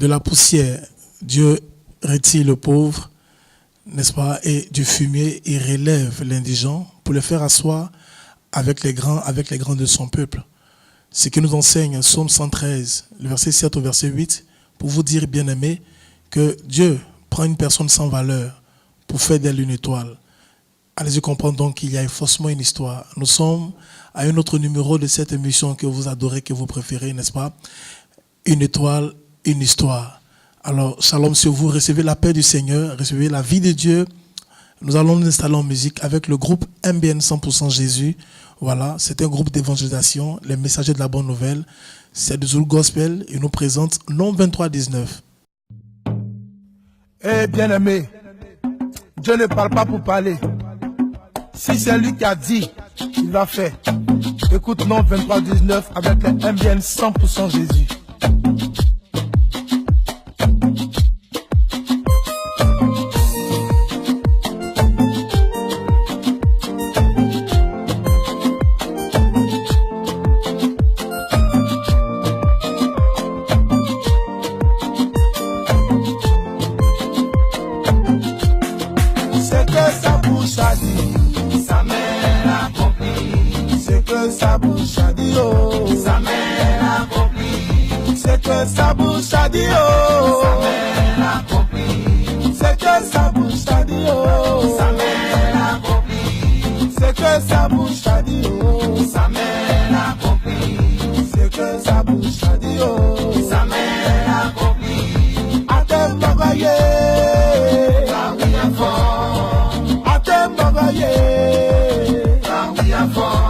De la poussière, Dieu retire le pauvre, n'est-ce pas, et du fumier, il relève l'indigent pour le faire asseoir avec les grands de son peuple. Ce que nous enseigne Psaume 113, le verset 7 au verset 8, pour vous dire, bien-aimés, que Dieu prend une personne sans valeur pour faire d'elle une étoile. Allez-y comprendre donc qu'il y a forcément une histoire. Nous sommes à un autre numéro de cette émission que vous adorez, que vous préférez, n'est-ce pas? Une étoile, une histoire. Alors, shalom sur vous, recevez la paix du Seigneur, recevez la vie de Dieu. Nous allons nous installer en musique avec le groupe MBN 100% Jésus. Voilà, c'est un groupe d'évangélisation, les messagers de la bonne nouvelle. C'est du Zulu Gospel et nous présente Nom 2319. Eh bien-aimé, Dieu ne parle pas pour parler. Si c'est lui qui a dit, il va faire. Écoute Nom 2319 avec le MBN 100% Jésus. Sa bouche a dit oh, sa mère accomplie. C'est que sa bouche a dit oh, sa mère accomplie. C'est que sa bouche a dit oh, sa mère accomplie. C'est que sa bouche a dit oh, sa mère accomplie. C'est que sa bouche a dit oh, sa mère accomplie. A te m'envoyer, car oui à fort. A te m'envoyer, car oui à fort.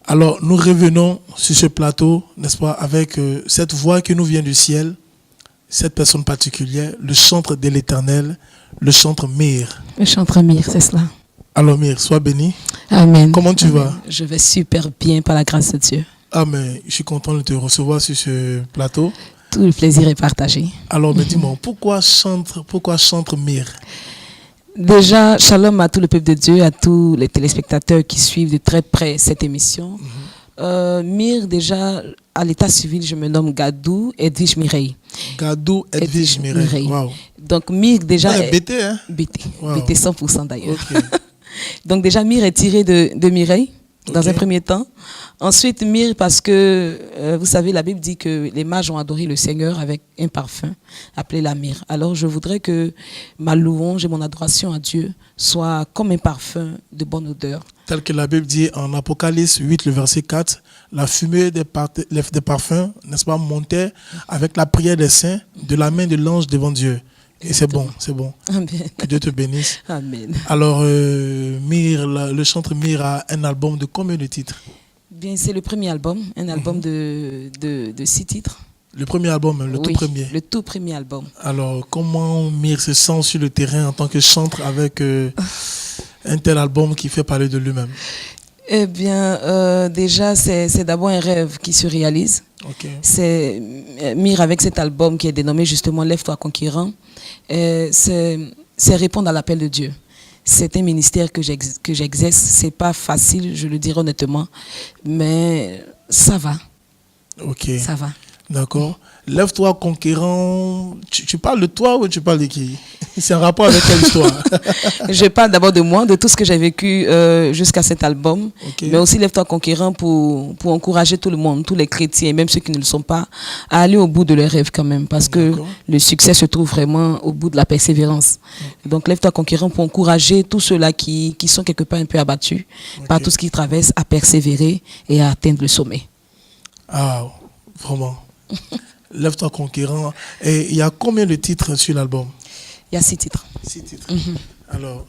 Alors, nous revenons sur ce plateau, n'est-ce pas, avec cette voix qui nous vient du ciel, cette personne particulière, le chantre de l'Éternel, le chantre Mir. Le chantre Mir, c'est cela. Alors Mir, sois béni. Amen. Comment tu vas? Je vais super bien par la grâce de Dieu. Ah, mais je suis content de te recevoir sur ce plateau. Tout le plaisir est partagé. Alors, mais dis-moi, pourquoi chantre Mir? Déjà, shalom à tout le peuple de Dieu, à tous les téléspectateurs qui suivent de très près cette émission. Mir, déjà, à l'état civil, je me nomme Gadou Edwige Mireille. Gadou Edwige Mireille. Wow. Donc, Mir, déjà. Ouais, BT, hein? BT. Wow. BT 100% d'ailleurs. Okay. Donc, déjà, Mir est tiré de Mireille, dans un premier temps. Ensuite, Mir, parce que, vous savez, la Bible dit que les mages ont adoré le Seigneur avec un parfum appelé la myrrhe. Alors, je voudrais que ma louange et mon adoration à Dieu soient comme un parfum de bonne odeur. Tel que la Bible dit en Apocalypse 8, le verset 4, la fumée des parfums, n'est-ce pas, montait avec la prière des saints de la main de l'ange devant Dieu. Et c'est bon, c'est bon. Amen. Que Dieu te bénisse. Amen. Alors, Mir, le chantre Mir a un album de combien de titres? Bien, c'est le premier album, un album de 6 titres. Le premier album, le tout premier. Le tout premier album. Alors, comment Mir se sent sur le terrain en tant que chantre avec un tel album qui fait parler de lui-même? Eh bien, déjà, c'est d'abord un rêve qui se réalise. Okay. C'est Mir avec cet album qui est dénommé justement Lève-toi conquérant. C'est répondre à l'appel de Dieu. C'est un ministère que j'exerce. C'est pas facile, je le dirais honnêtement, mais ça va. Ok. Ça va. D'accord. Lève-toi conquérant. Tu parles de toi ou tu parles de qui? C'est un rapport avec quelle histoire? Je parle d'abord de moi, de tout ce que j'ai vécu jusqu'à cet album. Okay. Mais aussi Lève-toi conquérant pour encourager tout le monde, tous les chrétiens et même ceux qui ne le sont pas, à aller au bout de leurs rêves quand même. Parce que le succès se trouve vraiment au bout de la persévérance. Donc Lève-toi conquérant pour encourager tous ceux-là qui sont quelque part un peu abattus par tout ce qu'ils traversent à persévérer et à atteindre le sommet. Ah, vraiment. Lève-toi conquérant. Et il y a combien de titres sur l'album? Il y a 6 titres. 6 titres. Alors,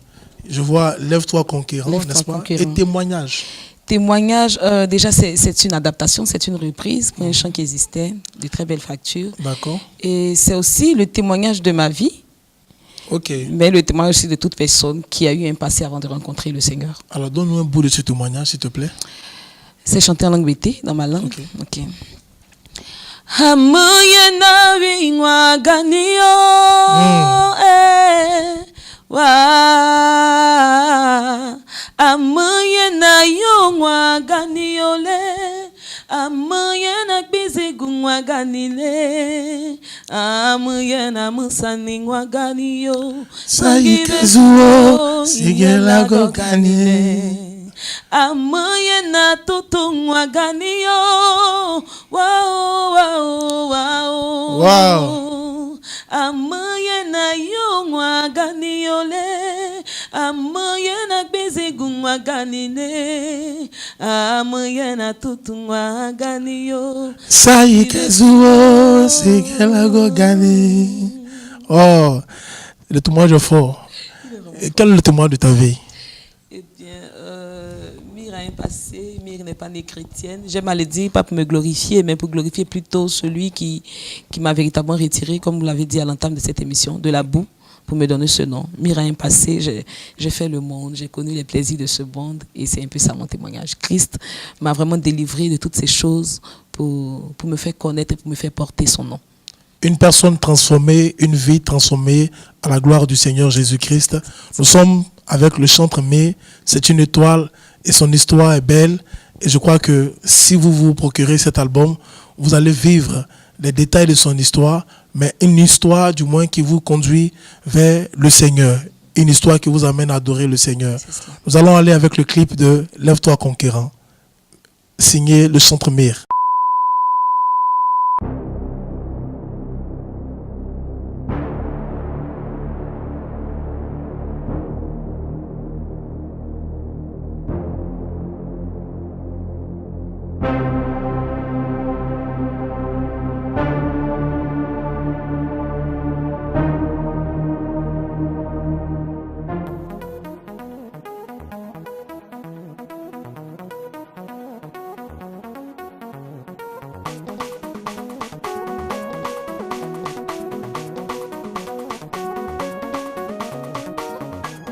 je vois Lève-toi conquérant, n'est-ce pas? Et témoignage. Témoignage, déjà c'est une adaptation, c'est une reprise pour un chant qui existait, de très belle facture. D'accord. Et c'est aussi le témoignage de ma vie. Ok. Mais le témoignage aussi de toute personne qui a eu un passé avant de rencontrer le Seigneur. Alors, donne-nous un bout de ce témoignage, s'il te plaît. C'est chanté en langue BT, dans ma langue. Ok. Amuye na wingwa ganio wa amuye na yongwa ganio le amuye na bizigungwa ganile amuye na musaningwa ganio Saikezuo sigela go ganile amuye na tutungwa ganio wow amuye na yongwa ganio le amuye na bezigungwa ganile amuye na tutungwa ganio Saikezuo sigela go ganile. Oh, le témoignage est fort. Et quel est le témoignage de ta vie? Eh bien, Mire a un passé, Mire n'est pas née chrétienne. J'aime à le dire, pas pour me glorifier, mais pour glorifier plutôt celui qui m'a véritablement retiré, comme vous l'avez dit à l'entame de cette émission, de la boue, pour me donner ce nom. Mire a un passé, j'ai fait le monde, j'ai connu les plaisirs de ce monde, et c'est un peu ça mon témoignage. Christ m'a vraiment délivré de toutes ces choses pour me faire connaître et pour me faire porter son nom. Une personne transformée, une vie transformée à la gloire du Seigneur Jésus-Christ. Nous sommes avec le chantre mais c'est une étoile et son histoire est belle. Et je crois que si vous vous procurez cet album, vous allez vivre les détails de son histoire, mais une histoire du moins qui vous conduit vers le Seigneur. Une histoire qui vous amène à adorer le Seigneur. Nous allons aller avec le clip de Lève-toi conquérant, signé le chantre Mire.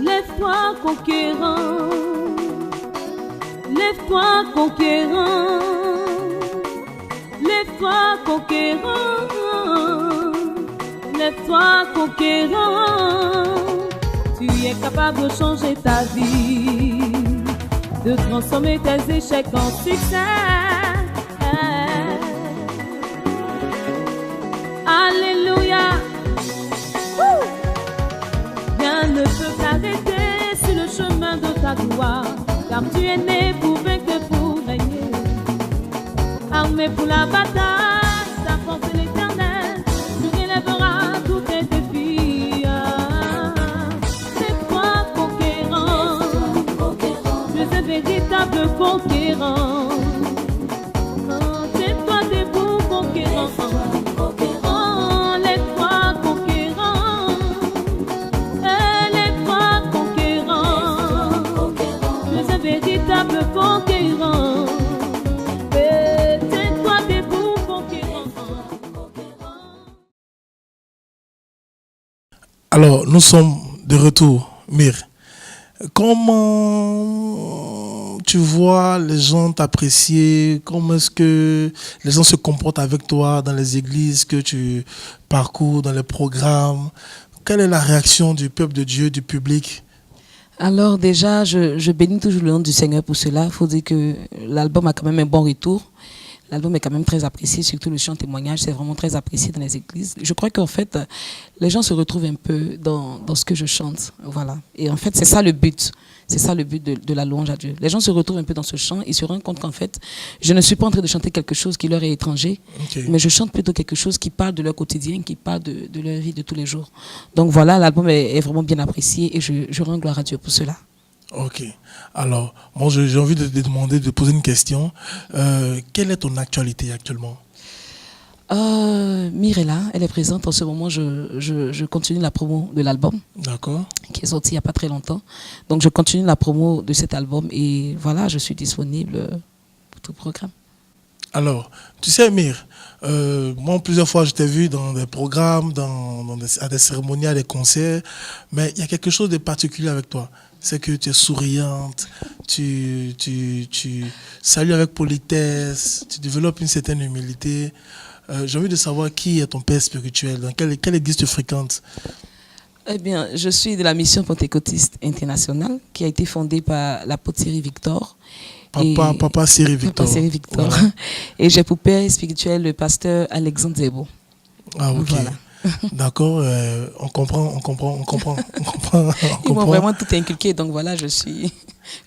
Lève-toi conquérant, lève-toi conquérant, lève-toi conquérant, lève-toi conquérant. Tu es capable de changer ta vie, de transformer tes échecs en succès. Alléluia. Rien ne peut t'arrêter sur le chemin de ta gloire, car tu es né pour vaincre, pour régner. Armé pour la bataille, ta force est l'éternel, tu relèveras tous tes défis. C'est toi conquérant, tu es un véritable conquérant. C'est toi debout conquérant. Conquérant, c'est toi debout conquérant. Alors, nous sommes de retour, Mire. Comment tu vois les gens t'apprécier? Comment est-ce que les gens se comportent avec toi dans les églises que tu parcours, dans les programmes? Quelle est la réaction du peuple de Dieu, du public? Alors déjà, je bénis toujours le nom du Seigneur pour cela. Il faut dire que l'album a quand même un bon retour. L'album est quand même très apprécié, surtout le chant témoignage, c'est vraiment très apprécié dans les églises. Je crois qu'en fait, les gens se retrouvent un peu dans ce que je chante. Voilà. Et en fait, c'est ça le but. C'est ça le but de la louange à Dieu. Les gens se retrouvent un peu dans ce chant, ils se rendent compte qu'en fait, je ne suis pas en train de chanter quelque chose qui leur est étranger, mais je chante plutôt quelque chose qui parle de leur quotidien, qui parle de leur vie de tous les jours. Donc voilà, l'album est vraiment bien apprécié et je rends gloire à Dieu pour cela. Ok. Alors, moi, j'ai envie de te demander, de poser une question. Quelle est ton actualité actuellement? Mirella, elle est présente en ce moment. Je continue la promo de l'album. D'accord. Qui est sorti il n'y a pas très longtemps. Donc, je continue la promo de cet album et voilà, je suis disponible pour tout programme. Alors, tu sais, Mir, moi, plusieurs fois, je t'ai vu dans des programmes, à des cérémonies, à des concerts, mais il y a quelque chose de particulier avec toi. C'est que tu es souriante, tu salues avec politesse, tu développes une certaine humilité. J'ai envie de savoir qui est ton père spirituel, dans quelle église tu fréquentes? Eh bien, je suis de la mission pentecôtiste internationale qui a été fondée par l'apôtre Cyril Victor. Papa Cyril Victor. Papa Cyril Victor. Voilà. Et j'ai pour père spirituel le pasteur Alexandre Zebo. Ah, ok. Voilà. D'accord, on comprend. Ils m'ont vraiment tout inculqué, donc voilà, je suis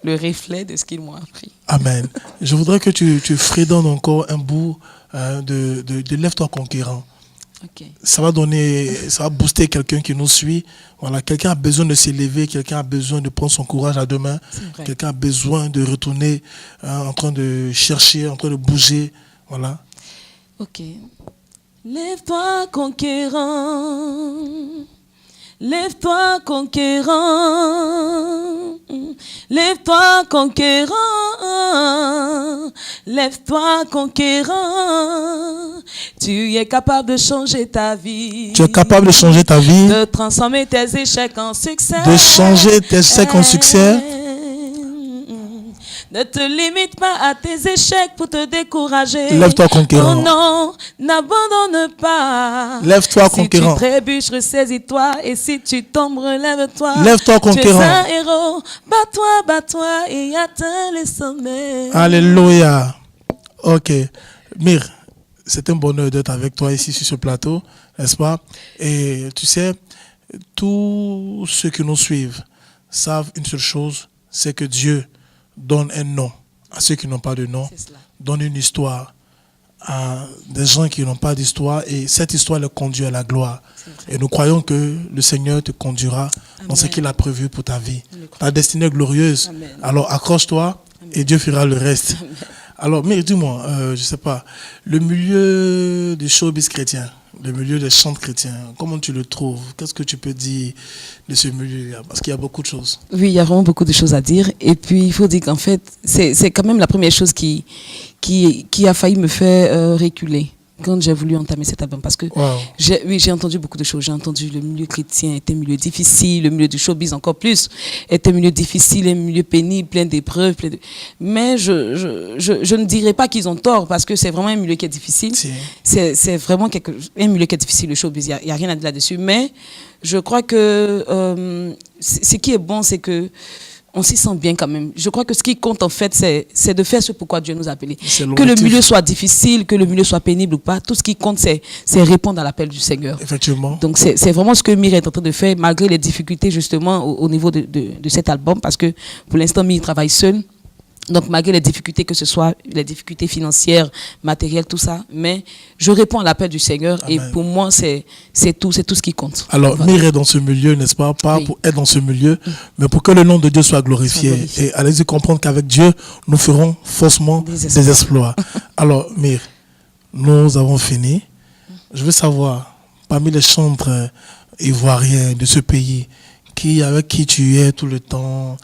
le reflet de ce qu'ils m'ont appris. Amen. Je voudrais que tu fredonnes encore un bout de Lève-toi conquérant. Okay. Ça va booster quelqu'un qui nous suit. Voilà, quelqu'un a besoin de s'élever, quelqu'un a besoin de prendre son courage à deux mains, quelqu'un a besoin de retourner en train de chercher, en train de bouger. Voilà. Ok. Lève-toi conquérant, lève-toi conquérant, lève-toi conquérant, lève-toi conquérant. Tu es capable de changer ta vie. Tu es capable de changer ta vie. De transformer tes échecs en succès. De changer tes échecs en succès. Ne te limite pas à tes échecs pour te décourager. Lève-toi conquérant. Oh non, n'abandonne pas. Lève-toi conquérant. Si tu trébuches, ressaisis-toi. Et si tu tombes, relève-toi. Lève-toi conquérant. Tu es un héros. Bats-toi et atteins les sommets. Alléluia. Ok. Mire, c'est un bonheur d'être avec toi ici sur ce plateau, n'est-ce pas? Et tu sais, tous ceux qui nous suivent savent une seule chose, c'est que Dieu donne un nom à ceux qui n'ont pas de nom, donne une histoire à des gens qui n'ont pas d'histoire, et cette histoire les conduit à la gloire. Et nous croyons que le Seigneur te conduira dans ce qu'il a prévu pour ta vie. Ta destinée glorieuse. Amen. Alors accroche-toi et Dieu fera le reste. Amen. Alors, mais dis-moi, je sais pas, le milieu du showbiz chrétien, le milieu des chants chrétiens, comment tu le trouves? Qu'est-ce que tu peux dire de ce milieu-là? Parce qu'il y a beaucoup de choses. Oui, il y a vraiment beaucoup de choses à dire. Et puis, il faut dire qu'en fait, c'est quand même la première chose qui a failli me faire reculer quand j'ai voulu entamer cet album. Parce que j'ai entendu beaucoup de choses. J'ai entendu le milieu chrétien était un milieu difficile, le milieu du showbiz encore plus était un milieu difficile, un milieu pénible, plein d'épreuves. Mais je ne dirais pas qu'ils ont tort, parce que c'est vraiment un milieu qui est difficile. C'est vraiment un milieu qui est difficile, le showbiz. Il n'y a rien à dire là-dessus. Mais je crois que ce qui est bon, c'est que on s'y sent bien quand même. Je crois que ce qui compte en fait, c'est de faire ce pourquoi Dieu nous a appelés. Que le milieu soit difficile, que le milieu soit pénible ou pas, tout ce qui compte, c'est répondre à l'appel du Seigneur. Effectivement. Donc c'est vraiment ce que Mire est en train de faire, malgré les difficultés justement au niveau de cet album, parce que pour l'instant, Mire travaille seul. Donc malgré les difficultés, que ce soit les difficultés financières, matérielles, tout ça, mais je réponds à l'appel du Seigneur. Amen. Et pour moi, c'est tout ce qui compte. Alors, voilà. Mire est dans ce milieu, n'est-ce pas? Pas oui. Pour être dans ce milieu, mais pour que le nom de Dieu soit glorifié. Et allez-y comprendre qu'avec Dieu, nous ferons forcément des exploits. Alors, Mire, nous avons fini. Je veux savoir, parmi les chantres ivoiriens de ce pays, avec qui tu es tout le temps,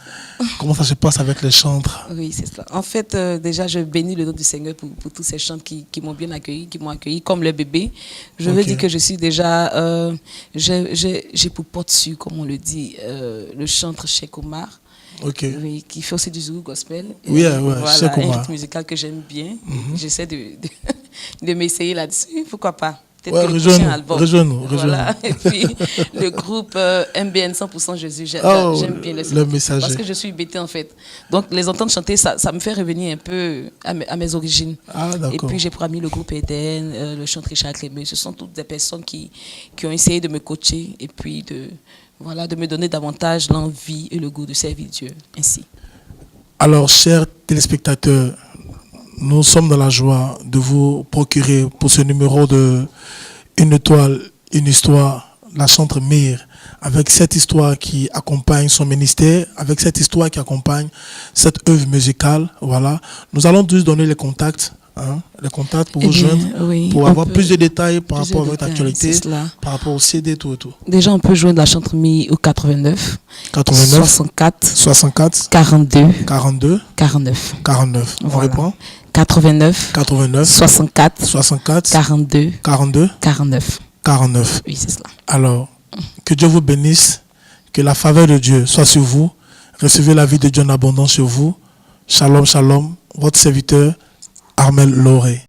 comment ça se passe avec les chantres? Oui, c'est ça. En fait, déjà, je bénis le nom du Seigneur pour tous ces chantres qui m'ont bien accueilli, qui m'ont accueilli comme le bébé. Je veux dire que je suis déjà, j'ai pour porte-dessus, comme on le dit, le chantre Cheikh Omar, oui, qui fait aussi du zouk gospel. Oui, voilà, Cheikh Omar. Un rythme musical que j'aime bien. J'essaie de m'essayer là-dessus, pourquoi pas. Rejoins-nous. Voilà. Et puis le groupe MBN 100% Jésus, j'aime bien le messager. Parce que je suis bêtée en fait. Donc les entendre chanter, ça me fait revenir un peu à mes origines. Ah, et puis j'ai promis le groupe Eden, le chanteur Richard Clément. Ce sont toutes des personnes qui ont essayé de me coacher et puis de me donner davantage l'envie et le goût de servir Dieu ainsi. Alors, chers téléspectateurs, nous sommes dans la joie de vous procurer pour ce numéro de Une étoile, une histoire, la chantre Mire, avec cette histoire qui accompagne son ministère, avec cette histoire qui accompagne cette œuvre musicale. Voilà. Nous allons tous donner les contacts pour vous joindre, pour avoir plus de détails par rapport à votre actualité, par rapport au CD, tout et tout. Déjà, on peut joindre la chantre Mire au 89 64 42 49. On reprend. 89 64 42 49. Oui, c'est cela. Alors, que Dieu vous bénisse, que la faveur de Dieu soit sur vous. Recevez la vie de Dieu en abondance sur vous. Shalom, shalom. Votre serviteur, Armel Loré.